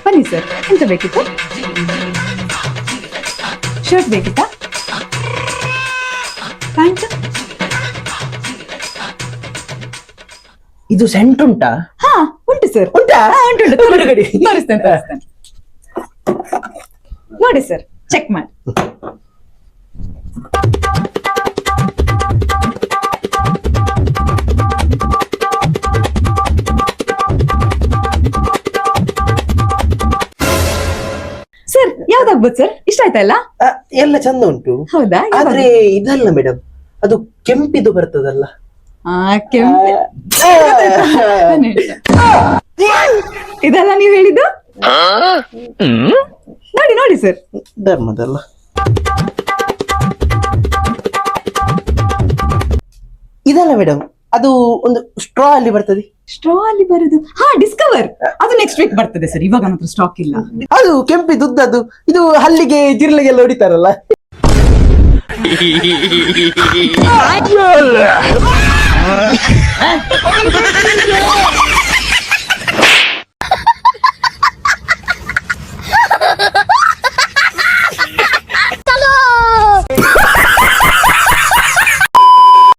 ಬನ್ನಿ ಸರ್, ಎಂತ ಬೇಕಿತ್ತು? ಶರ್ಟ್ ಬೇಕಿತ್ತಾ? ಪ್ಯಾಂಟ್? ಇದು ಸೆಂಟ್ ಉಂಟಾ? ಹಾ ಉಂಟು ಸರ್. ಉಂಟಾ? ಉಂಟು ಹೊರಗಡೆ. ತೋರಿಸ್ತೇನೆ. ನೋಡಿ ಸರ್, ಚೆಕ್ ಮಾಡಿ. ಸರ್ ಯಾವ್ದಾಗ್ಬೋದು ಸರ್? ಇಷ್ಟ ಆಯ್ತಲ್ಲ? ಎಲ್ಲ ಚಂದ ಉಂಟು. ಹೌದಾ? ಆದ್ರೆ ಇದಲ್ಲ ಮೇಡಮ್, ಅದು ಕೆಂಪಿದು ಬರ್ತದಲ್ಲ. ಕೆಂಪು ಇದೆಲ್ಲ ನೀವು ಹೇಳಿದ್ದು? ನೋಡಿ ನೋಡಿ ಸರ್, ಧರ್ಮದಲ್ಲ. ಇದಲ್ಲ ಮೇಡಮ್, ಅದು ಒಂದು ಸ್ಟ್ರಾ ಅಲ್ಲಿ ಬರ್ತದೆ. ಸ್ಟ್ರಾ ಅಲ್ಲಿ ಬರುದು? ಹಾ, ಡಿಸ್ಕವರ್. ಅದು ನೆಕ್ಸ್ಟ್ ವೀಕ್ ಬರ್ತದೆ ಸರ್, ಇವಾಗ ಮಾತ್ರ ಸ್ಟಾಕ್ ಇಲ್ಲ. ಅದು ಕೆಂಪಿದು ಉದ್ದದ್ದು, ಇದು ಹಲ್ಲಿಗೆ ಜಿರ್ಲೆಗೆಲ್ಲ ಹೊಡಿತಾರಲ್ಲ.